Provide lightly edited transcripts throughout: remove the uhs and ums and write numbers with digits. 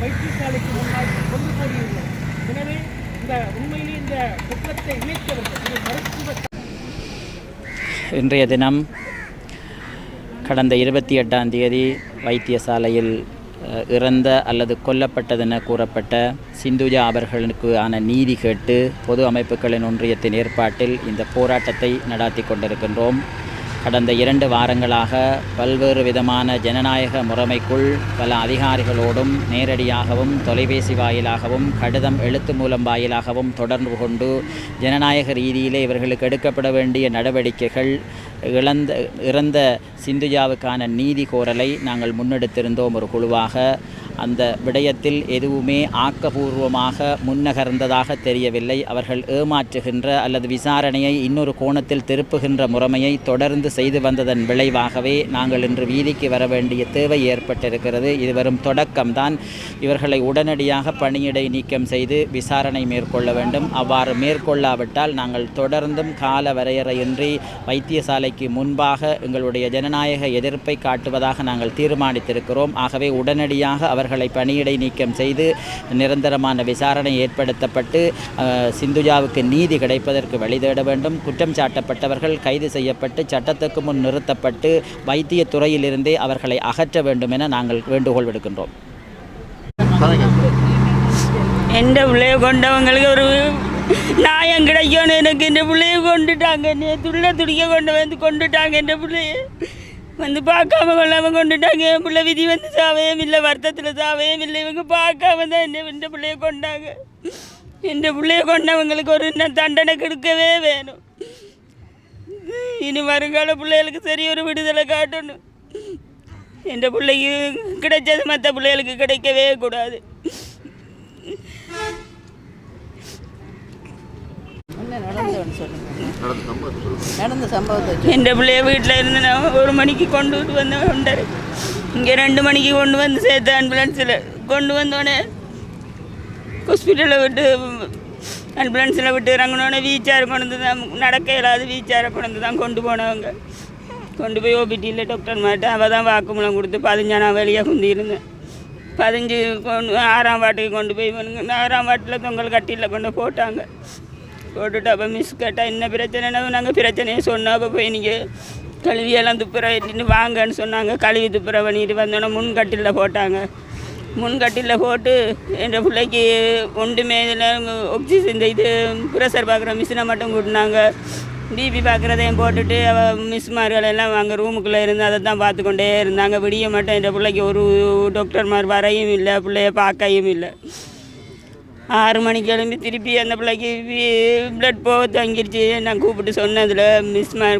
வைத்தியசாலைக்கு முன்னால் கொண்டு கூடியுள்ளது. எனவே இந்த உண்மையிலே இந்த குற்றத்தை இணைத்தவர்கள் மருத்துவ இன்றைய தினம் கடந்த 28ஆம் தேதி வைத்தியசாலையில் இறந்த அல்லது கொல்லப்பட்டதென கூறப்பட்ட சிந்துஜா அவர்களுக்கான நீதி கேட்டு பொது அமைப்புகளின் ஒன்றியத்தின் ஏற்பாட்டில் இந்த போராட்டத்தை நடாத்தி கொண்டிருக்கின்றோம். கடந்த 2 வாரங்களாக பல்வேறு விதமான ஜனநாயக முறைமைக்குள் பல அதிகாரிகளோடும் நேரடியாகவும் தொலைபேசி வாயிலாகவும் கடிதம் எழுத்து மூலம் வாயிலாகவும் தொடர்பு கொண்டு ஜனநாயக ரீதியிலே இவர்களுக்கு எடுக்கப்பட வேண்டிய நடவடிக்கைகள் இறந்த சிந்துஜாவுக்கான நீதி கோரலை நாங்கள் முன்னெடுத்திருந்தோம் ஒரு குழுவாக. அந்த விடயத்தில் எதுவுமே ஆக்கபூர்வமாக முன்னகர்ந்ததாக தெரியவில்லை. அவர்கள் ஏமாற்றுகின்ற அல்லது விசாரணையை இன்னொரு கோணத்தில் திருப்புகின்ற முறைமையை தொடர்ந்து செய்து வந்ததன் விளைவாகவே நாங்கள் இன்று வீதிக்கு வர வேண்டிய தேவை ஏற்பட்டிருக்கிறது. இது வரும் தொடக்கம்தான். இவர்களை உடனடியாக பணியிடை நீக்கம் செய்து விசாரணை மேற்கொள்ள வேண்டும். அவ்வாறு மேற்கொள்ளாவிட்டால் நாங்கள் தொடர்ந்தும் கால வரையறையின்றி வைத்தியசாலைக்கு முன்பாக எங்களுடைய ஜனநாயக எதிர்ப்பை காட்டுவதாக நாங்கள் தீர்மானித்திருக்கிறோம். ஆகவே உடனடியாக அவர்களை பணியிடை நீக்கம் செய்து நிரந்தரமான விசாரணை ஏற்படுத்தப்பட்டு சிந்துஜாவுக்கு நீதி கிடைப்பதற்கு வழிதேட வேண்டும். குற்றம் சாட்டப்பட்டவர்கள் கைது செய்யப்பட்டு சட்டத்துக்கு முன் நிறுத்தப்பட்டு வைத்திய துறையிலிருந்தே அவர்களை அகற்ற வேண்டும் என நாங்கள் வேண்டுகோள் விடுக்கின்றோம். எந்த பிள்ளைய கொண்டவங்களுக்கு ஒரு நியாயம் கிடைக்கணும். எனக்கு இந்த பிள்ளைய கொண்டுட்டாங்க, துடிக்க கொண்டுட்டாங்க. எந்த பிள்ளைய வந்து பார்க்காம கொள்ளாமல் கொண்டுட்டாங்க. என் பிள்ளை விதி வந்து சாவையும் இல்லை, வருத்தத்தில் சாவையும் இல்லை. இவங்க பார்க்காம தான் இந்த பிள்ளைய கொண்டாங்க. இந்த பிள்ளைய கொண்டவங்களுக்கு ஒரு தண்டனை கொடுக்கவே வேணும். இனி வருங்கால பிள்ளைகளுக்கு சரி ஒரு விடுதலை காட்டணும். இந்த பிள்ளைக்கு கிடைச்சது மற்ற பிள்ளைகளுக்கு கிடைக்கவே கூடாது. என் பிள்ளைய வீட்டில் இருந்து நான் 1 மணிக்கு கொண்டு வந்தார். இங்கே 2 மணிக்கு கொண்டு வந்து சேர்த்து ஆம்புலன்ஸில் கொண்டு வந்தோடனே ஹாஸ்பிட்டலில் விட்டு ஆம்புலன்ஸில் விட்டு இறங்கினோடனே வீச்சார் கொண்டு தான் நடக்க இல்லாத வீச்சாரை கொண்டு தான் கொண்டு போனவங்க. கொண்டு போய் ஓபிடியில் டாக்டர் மாட்டேன் அவள் தான் வாக்குமூலம் கொடுத்து 15 நான் வெளியே குந்திருந்தேன். 15 6ஆம் வாட்டுக்கு கொண்டு போய் 6ஆம் வாட்டில் தொங்கல் கட்டியில் கொண்டு போட்டாங்க. போட்டுட்டு அப்போ மிஸ் கேட்டால் என்ன பிரச்சனைனா நாங்கள் பிரச்சனையை சொன்னோம். அப்போ போய் நீங்கள் கழுவியெல்லாம் துப்புரை வாங்கன்னு சொன்னாங்க. கழுவி துப்புரை பண்ணிட்டு வந்தோன்னே முன்கட்டில் போட்டாங்க. முன்கட்டில் போட்டு என் பிள்ளைக்கு ஒன்றுமே இதில் ஆக்சிஜன் இந்த இது ப்ரெஷர் பார்க்குற மிஷினை மட்டும் கூட்டினாங்க. பிபி பார்க்குறதையும் போட்டுட்டு அவள் மிஸ்மார்களெல்லாம் அங்கே ரூமுக்குள்ளே இருந்து அதை தான் பார்த்து கொண்டே இருந்தாங்க. விடிய மட்டும் என் பிள்ளைக்கு ஒரு டாக்டர்மார் வரையும் இல்லை, பிள்ளைய பார்க்கையும் இல்லை. 6 மணிக்கு எழும்பி திருப்பி அந்த பிள்ளைக்கு பிளட் போக தங்கிருச்சு. நான் கூப்பிட்டு சொன்னதில்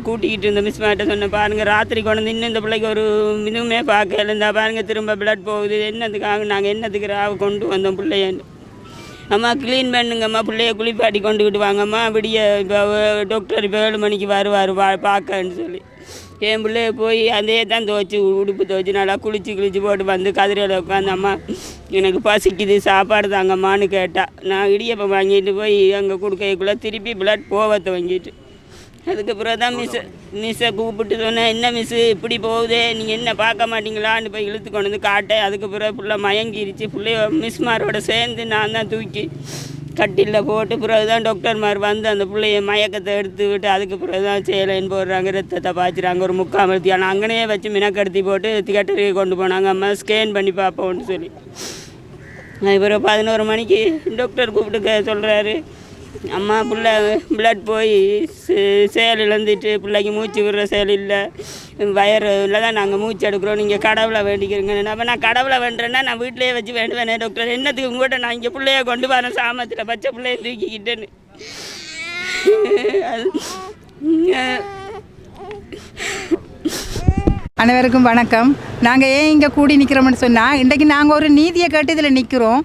கூட்டிக்கிட்டு இருந்த மிஸ்மார்கிட்ட சொன்னேன், பாருங்கள் ராத்திரி கொண்டு இன்னும் இந்த பிள்ளைக்கு ஒரு இதுவுமே பார்க்க இருந்தால் பாருங்கள் திரும்ப பிளட் போகுது, என்னத்துக்காக நாங்கள் என்னத்துக்கு ராவு கொண்டு வந்தோம் பிள்ளையன்னு. அம்மா க்ளீன் பண்ணுங்கம்மா, பிள்ளைய குளிப்பாட்டி கொண்டுக்கிட்டு வாங்கம்மா, விடிய இப்போ டாக்டர் இப்போ 7 மணிக்கு வருவார் பார்க்கன்னு சொல்லி என் பிள்ளைய போய் அதே தான் துவைச்சி உடுப்பு துவைச்சி நல்லா குளிச்சு போட்டு வந்து கதிரையில் உட்காந்து அம்மா எனக்கு பசிக்குது சாப்பாடு தாங்கம்மான்னு கேட்டால் நான் இடியப்பம் வாங்கிட்டு போய் அங்கே கொடுக்கக்குள்ளே திருப்பி பிளட் போவத்தை வாங்கிட்டு அதுக்கப்புறம் தான் மிஸ்ஸை கூப்பிட்டு சொன்னேன், என்ன மிஸ்ஸு இப்படி போகுதே நீங்கள் என்ன பார்க்க மாட்டீங்களான்னு போய் இழுத்து கொண்டு வந்து காட்டேன். அதுக்கப்புறம் ஃபுல்லாக மயங்கிருச்சு. பிள்ளைய மிஸ்மாரோட சேர்ந்து நான் தான் தூக்கி கட்டிலில் போட்டு பிறகு தான் டாக்டர்மார் வந்து அந்த பிள்ளைய மயக்கத்தை எடுத்து விட்டு அதுக்கு பிறகு தான் சேலைன்னு போடுறாங்க, ரத்தத்தை பாய்ச்சிறாங்க. ஒரு 3/4 மணி ஆனால் அங்கனே வச்சு மினக்கடுத்தி போட்டு திகட்டருக்கு கொண்டு போனாங்க. அம்மா ஸ்கேன் பண்ணி பார்ப்போம்னு சொல்லி இவர் 11 மணிக்கு டாக்டர் கூப்பிட்டு சொல்கிறாரு, அம்மா பிள்ளை பிளட் போய் செயல் இழந்துட்டு பிள்ளைக்கு மூச்சு விடுற செயல் இல்லை, வயரில் தான் நாங்கள் மூச்சு எடுக்கிறோம், நீங்கள் கடவுளை வேண்டிக்கிறீங்க. அப்போ நான் கடவுளை வேண்டுறேன்னா நான் வீட்டிலேயே வச்சு வேண்டுவேனே டாக்டர், என்னத்துக்கு உங்கள்கிட்ட நான் இங்கே பிள்ளைய கொண்டு வரேன் சாமத்தில் பச்சை பிள்ளைய தூக்கிக்கிட்டேன்னு. அனைவருக்கும் வணக்கம். நாங்கள் ஏன் இங்கே கூடி நிற்கிறோம்னு சொன்னால், இன்றைக்கு நாங்கள் ஒரு நீதியை கேட்டு இதில் நிற்கிறோம்.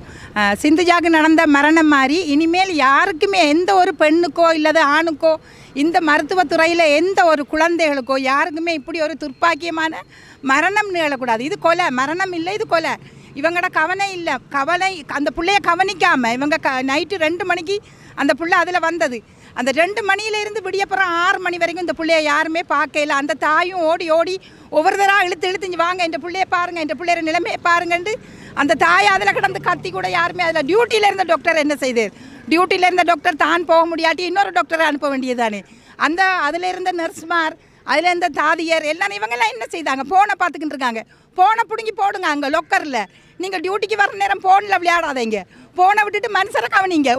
சிந்துஜாவுக்கு நடந்த மரணம் மாதிரி இனிமேல் யாருக்குமே எந்த ஒரு பெண்ணுக்கோ இல்லாத ஆணுக்கோ இந்த மருத்துவத்துறையில் எந்த ஒரு குழந்தைகளுக்கோ யாருக்குமே இப்படி ஒரு துர்ப்பாக்கியமான மரணம் நிகழக்கூடாது. இது கொலை, மரணம் இல்லை, இது கொலை. இவங்களோட கவலை இல்லை, கவலை அந்த பிள்ளைய கவனிக்காமல் இவங்க நைட்டு 2 மணிக்கு அந்த பிள்ளை அதில் வந்தது. அந்த 2 மணியிலேருந்து விடியப்புறம் 6 மணி வரைக்கும் இந்த பிள்ளைய யாருமே பார்க்கல. அந்த தாயும் ஓடி ஓடி ஒவ்வொருத்தராக இழுத்து வாங்க இந்த பிள்ளைய பாருங்கள், இந்த பிள்ளைய நிலைமையை பாருங்கன்ட்டு அந்த தாயை அதில் கிடந்து கத்தி கூட யாருமே அதில் டியூட்டியில் இருந்த டாக்டர் என்ன செய்தார்? டியூட்டியில் இருந்த டாக்டர் தான் போக முடியாட்டி இன்னொரு டாக்டரை அனுப்ப வேண்டியதானே. அதில் இருந்த நர்ஸ்மார், அதில் இருந்த தாதியர் எல்லாரும் இவங்கெல்லாம் என்ன செய்தாங்க? ஃபோனை பார்த்துக்கிட்டு இருக்காங்க. ஃபோனை பிடுங்கி போடுங்க அங்கே லொக்கரில். நீங்கள் டியூட்டிக்கு வர நேரம் ஃபோனில் விளையாடாதீங்க. ஃபோனை விட்டுட்டு மனுஷரை கவனிங்க.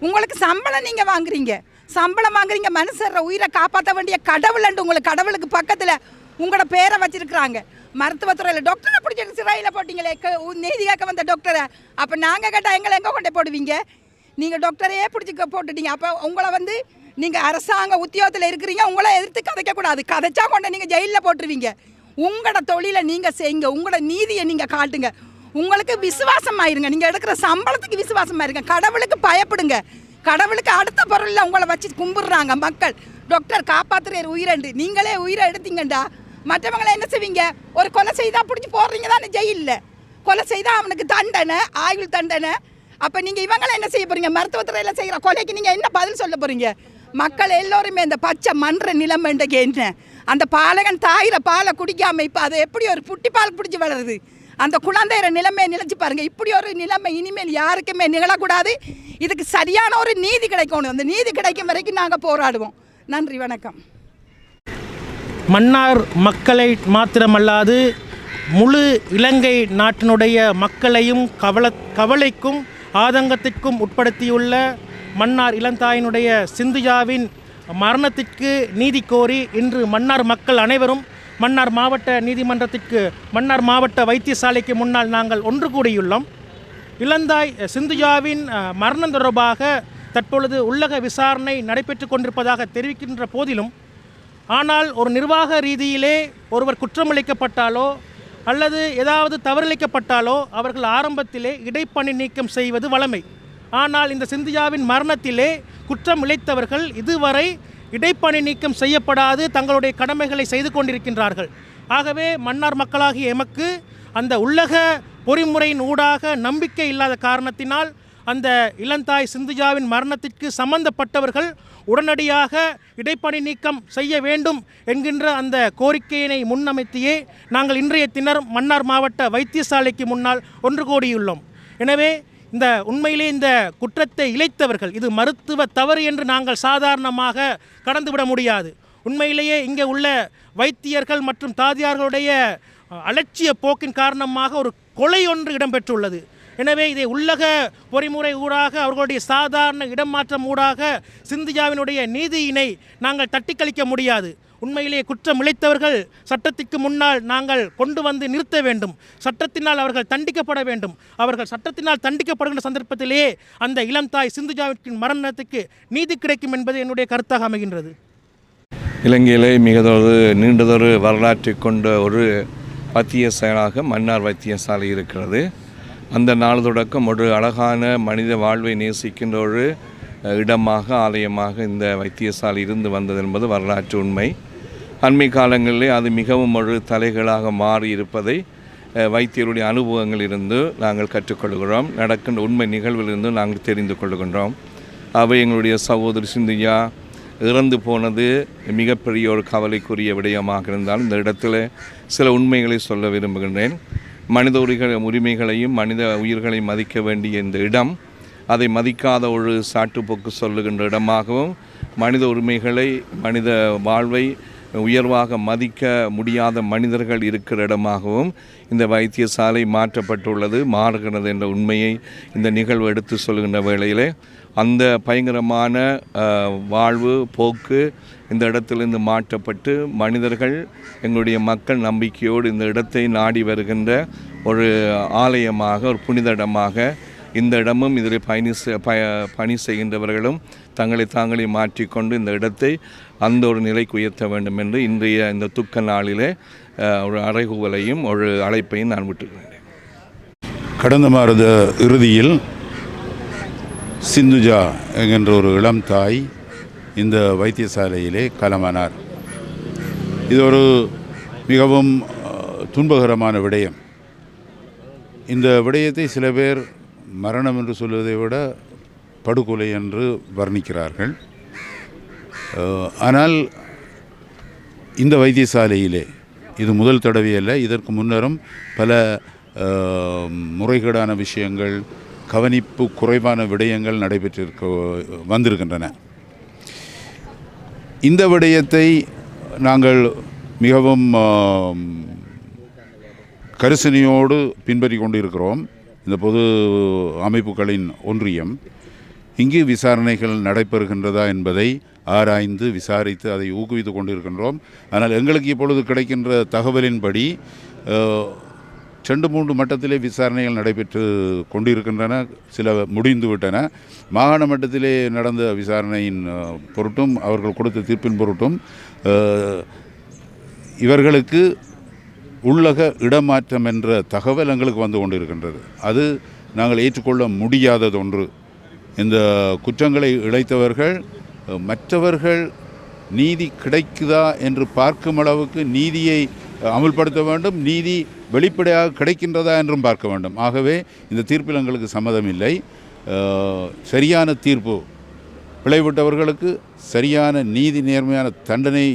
உங்களுக்கு சம்பளம் நீங்கள் வாங்குறீங்க, மனுஷரை உயிரை காப்பாற்ற வேண்டிய கடவுள்ண்டு உங்களுக்கு கடவுளுக்கு பக்கத்தில் உங்களோட பேரை வச்சிருக்கிறாங்க. மருத்துவத்துறையில் டாக்டரை பிடிச்சிட்டு சிறையில் போட்டிங்களே, நீதி கேட்க வந்த டாக்டரை. அப்போ நாங்கள் கேட்டால் எங்களை எங்கே கொண்டு போடுவீங்க? நீங்கள் டாக்டரையே பிடிச்சி போட்டுட்டீங்க. அப்போ உங்களை நீங்கள் அரசாங்க உத்தியோகத்தில் இருக்கிறீங்க, உங்களை எதிர்த்து கதைக்கக்கூடாது. கதைச்சா கொண்டு நீங்கள் ஜெயிலில் போட்டுருவீங்க. உங்களோட தொழிலை நீங்கள் செய்யுங்க, உங்களோட நீதியை நீங்கள் காட்டுங்க. உங்களுக்கு விசுவாசம் ஆயிருங்க. நீங்கள் எடுக்கிற சம்பளத்துக்கு விசுவாசம் ஆயிருங்க. கடவுளுக்கு பயப்படுங்க. கடவுளுக்கு அடுத்த பொருளில் உங்களை வச்சு கும்பிடுறாங்க மக்கள். டாக்டர் காப்பாற்றுற உயிரண்டு. நீங்களே உயிரை எடுத்தீங்கண்டா மற்றவங்களை என்ன செய்வீங்க? ஒரு கொலை செய்தால் பிடிச்சி போடுறீங்க தானே ஜெயிலில். கொலை செய்தால் அவனுக்கு தண்டனை, ஆயுள் தண்டனை. அப்போ நீங்கள் இவங்களை என்ன செய்ய போகிறீங்க? மருத்துவத்துறையில் செய்கிற கொலைக்கு நீங்கள் என்ன பதில் சொல்ல போகிறீங்க? மக்கள் எல்லோருமே இந்த பச்சை மன்ற நிலைமைக்கு என்ன? அந்த பாலகன் தாயிர பாலை குடிக்காமல் இப்போ அதை எப்படி ஒரு புட்டி பால் பிடிச்சி வளருது? அந்த குழந்தையர நிலைமையை நிலைச்சு பாருங்கள். இப்படி ஒரு நிலைமை இனிமேல் யாருக்குமே நிகழக்கூடாது. இதுக்கு சரியான ஒரு நீதி கிடைக்கணும். அந்த நீதி கிடைக்கும் வரைக்கும் நாங்கள் போராடுவோம். நன்றி, வணக்கம். மன்னார் மக்களை மாத்திரமல்லாது முழு இலங்கை நாட்டினுடைய மக்களையும் கவலைக்கும் ஆதங்கத்திற்கும் உட்படுத்தியுள்ள மன்னார் இளந்தாயினுடைய சிந்துஜாவின் மரணத்திற்கு நீதி கோரி இன்று மன்னார் மக்கள் அனைவரும் மன்னார் மாவட்ட நீதிமன்றத்திற்கு, மன்னார் மாவட்ட வைத்தியசாலைக்கு முன்னால் நாங்கள் ஒன்று கூடியுள்ளோம். இளந்தாய் சிந்துஜாவின் மரணம் தொடர்பாக தற்பொழுது உள்ளக விசாரணை நடைபெற்று கொண்டிருப்பதாக தெரிவிக்கின்ற போதிலும், ஆனால் ஒரு நிர்வாக ரீதியிலே ஒருவர் குற்றமளிக்கப்பட்டாலோ அல்லது ஏதாவது தவறிழைக்கப்பட்டாலோ அவர்கள் ஆரம்பத்திலே இடைப்பணி நீக்கம் செய்வது வழமை. ஆனால் இந்த சிந்துஜாவின் மரணத்திலே குற்றம் இழைத்தவர்கள் இதுவரை இடைப்பணி நீக்கம் செய்யப்படாது தங்களுடைய கடமைகளை செய்து கொண்டிருக்கின்றார்கள். ஆகவே மன்னார் மக்களாகிய எமக்கு அந்த உள்ளக பொறிமுறையின் ஊடாக நம்பிக்கை இல்லாத காரணத்தினால் அந்த இளந்தாய் சிந்துஜாவின் மரணத்திற்கு சம்பந்தப்பட்டவர்கள் உடனடியாக இடைப்பணி நீக்கம் செய்ய வேண்டும் என்கின்ற அந்த கோரிக்கையினை முன்னமைத்தியே நாங்கள் இன்றைய தினம் மன்னார் மாவட்ட வைத்தியசாலைக்கு முன்னால் ஒன்று கூடியுள்ளோம். எனவே இந்த உண்மையிலே இந்த குற்றத்தை இழைத்தவர்கள் இது மருத்துவ தவறு என்று நாங்கள் சாதாரணமாக கடந்துவிட முடியாது. உண்மையிலேயே இங்கே உள்ள வைத்தியர்கள் மற்றும் தாதியார்களுடைய அலட்சிய போக்கின் காரணமாக ஒரு கொலை ஒன்று இடம்பெற்றுள்ளது. எனவே இதை உள்ளக பொறிமுறை ஊடாக அவர்களுடைய சாதாரண இடமாற்றம் ஊடாக சிந்துஜாவினுடைய நீதியினை நாங்கள் தட்டிக்கழிக்க முடியாது. உண்மையிலேயே குற்றம் இழைத்தவர்கள் சட்டத்திற்கு முன்னால் நாங்கள் கொண்டு வந்து நிறுத்த வேண்டும். சட்டத்தினால் அவர்கள் தண்டிக்கப்பட வேண்டும். அவர்கள் சட்டத்தினால் தண்டிக்கப்படுகின்ற சந்தர்ப்பத்திலேயே அந்த இளந்தாய் சிந்துஜாவின் மரணத்துக்கு நீதி கிடைக்கும் என்பது என்னுடைய கருத்தாக அமைகின்றது. இலங்கையிலே மிகதொரு நீண்டதொரு வரலாற்றை கொண்ட ஒரு வைத்தியசாலையாக மன்னார் வைத்தியசாலை இருக்கிறது. அந்த நாள் தொடக்கம் ஒரு அழகான மனித வாழ்வை நேசிக்கின்ற ஒரு இடமாக, ஆலயமாக இந்த வைத்தியசாலை இருந்து வந்தது என்பது வரலாற்று உண்மை. அண்மை காலங்களிலே அது மிகவும் ஒரு தலைகளாக மாறி இருப்பதை வைத்தியருடைய அனுபவங்களிலிருந்து நாங்கள் கற்றுக்கொள்கிறோம். நடக்கின்ற உண்மை நிகழ்விலிருந்து நாங்கள் தெரிந்து கொள்கின்றோம். அவை எங்களுடைய சகோதரி சிந்துஜா இறந்து போனது மிகப்பெரிய ஒரு கவலைக்குரிய விடயமாக இருந்தால் இந்த இடத்துல சில உண்மைகளை சொல்ல விரும்புகின்றேன். மனித உரிமைகளையும் மனித உயிர்களையும் மதிக்க வேண்டிய இந்த இடம் அதை மதிக்காத ஒரு சாட்டுப்போக்கு சொல்லுகின்ற இடமாகவும், மனித உரிமைகளை மனித வாழ்வை உயர்வாக மதிக்க முடியாத மனிதர்கள் இருக்கிற இடமாகவும் இந்த வைத்தியசாலை மாற்றப்பட்டுள்ளது, மாறுகிறது என்ற உண்மையை இந்த நிகழ்வு எடுத்து சொல்கின்ற வேளையிலே அந்த பயங்கரமான வாழ்வு போக்கு இந்த இடத்திலிருந்து மாற்றப்பட்டு மனிதர்கள், எங்களுடைய மக்கள் நம்பிக்கையோடு இந்த இடத்தை நாடி வருகின்ற ஒரு ஆலயமாக, ஒரு புனித இடமாக இந்த இடமும் இதில் பணி செய்கின்றவர்களும் தங்களை தாங்களே மாற்றிக்கொண்டு இந்த இடத்தை அந்த ஒரு நிலைக்கு உயர்த்த வேண்டும் என்று இன்றைய இந்த துக்க நாளிலே ஒரு அறைகூவலையும் ஒரு அழைப்பையும் நான் விட்டுக்கிறேன். கடந்த மாத இறுதியில் சிந்துஜா என்கின்ற ஒரு இளம் தாய் இந்த வைத்தியசாலையிலே காலமானார். இது ஒரு மிகவும் துன்பகரமான விடயம். இந்த விடயத்தை சில பேர் மரணம் என்று சொல்வதை விட படுகொலை என்று வர்ணிக்கிறார்கள். ஆனால் இந்த வைத்தியசாலையிலே இது முதல் தடவையல்ல, இதற்கு முன்னரும் பல முறைகேடான விஷயங்கள், கவனிப்பு குறைவான விடயங்கள் வந்திருக்கின்றன. இந்த விடயத்தை நாங்கள் மிகவும் கரிசனையோடு பின்பற்றி கொண்டிருக்கிறோம். இந்த பொது அமைப்புகளின் ஒன்றியம் இங்கு விசாரணைகள் நடைபெறுகின்றதா என்பதை ஆராய்ந்து விசாரித்து அதை ஊக்குவித்து கொண்டிருக்கின்றோம். ஆனால் எங்களுக்கு இப்பொழுது கிடைக்கின்ற தகவலின்படி 2-3 மட்டத்திலே விசாரணைகள் நடைபெற்று கொண்டிருக்கின்றன, சில முடிந்துவிட்டன. மாகாண மட்டத்திலே நடந்த விசாரணையின் பொருட்டும் அவர்கள் கொடுத்த தீர்ப்பின் பொருட்டும் இவர்களுக்கு உள்ளக இடமாற்றம் என்ற தகவல் எங்களுக்கு வந்து கொண்டிருக்கின்றது. அது நாங்கள் ஏற்றுக்கொள்ள முடியாததொன்று. இந்த குற்றங்களை இழைத்தவர்கள் மற்றவர்கள் நீதி கிடைக்குதா என்று பார்க்கும் அளவுக்கு நீதியை அமுல்படுத்த வேண்டும், நீதி வெளிப்படையாக கிடைக்கின்றதா என்றும் பார்க்க வேண்டும். ஆகவே இந்த தீர்ப்பில் எங்களுக்கு சம்மதம் இல்லை. சரியான தீர்ப்பு, பிழைவிட்டவர்களுக்கு சரியான நீதி நேர்மையான தண்டனை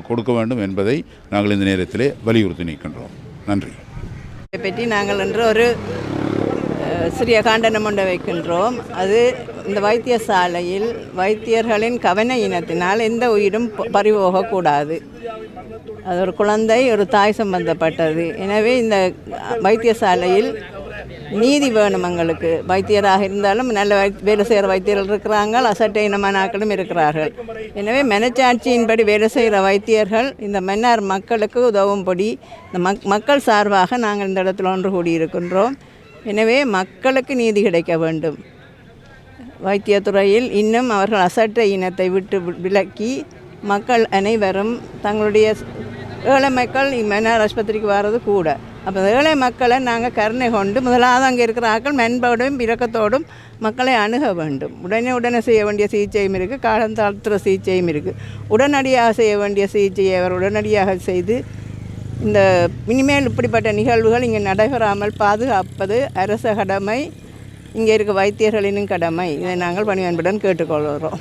கொடுக்க வேண்டும் என்பதை நாங்கள் இந்த நேரத்திலே வலியுறுத்தி நிற்கின்றோம். நன்றி. இதை பற்றி நாங்கள் இன்று ஒரு சிறிய காண்டனம் ஒன்றை வைக்கின்றோம். அது இந்த வைத்தியசாலையில் வைத்தியர்களின் கவன இனத்தினால் எந்த உயிரும் பறிபோகக்கூடாது. அது ஒரு குழந்தை, ஒரு தாய் சம்பந்தப்பட்டது. எனவே இந்த வைத்தியசாலையில் நீதி வேணும் எங்களுக்கு. வைத்தியராக இருந்தாலும் நல்ல வேலை செய்கிற வைத்தியர்கள் இருக்கிறாங்க, அசட்டை இனமான ஆட்களும் இருக்கிறார்கள். எனவே மனச்சாட்சியின்படி வேலை செய்கிற வைத்தியர்கள் இந்த மன்னார் மக்களுக்கு உதவும்படி இந்த மக்கள் சார்பாக நாங்கள் இந்த இடத்துல ஒன்று கூடியிருக்கின்றோம். எனவே மக்களுக்கு நீதி கிடைக்க வேண்டும். வைத்தியத்துறையில் இன்னும் அவர்கள் அசட்டை இனத்தை விட்டு விலக்கி மக்கள் அனைவரும் தங்களுடைய ஏழை மக்கள் மன்னார் ஆஸ்பத்திரிக்கு வர்றது கூட. அப்போ ஏழை மக்களை நாங்கள் கருணை கொண்டு முதலாவது அங்கே இருக்கிற ஆட்கள் மென்போடும் இரக்கத்தோடும் மக்களை அணுக வேண்டும். உடனே செய்ய வேண்டிய சிகிச்சையும் இருக்குது, காலம் தாழ்த்துற சிகிச்சையும் இருக்குது. உடனடியாக செய்ய வேண்டிய சிகிச்சையை அவர் உடனடியாக செய்து இந்த இனிமேல் இப்படிப்பட்ட நிகழ்வுகள் இங்கே நடைபெறாமல் பாதுகாப்பது அரச கடமை, இங்கே இருக்க வைத்தியர்களின் கடமை. இதை நாங்கள் பணிவன்புடன் கேட்டுக்கொள்கிறோம்.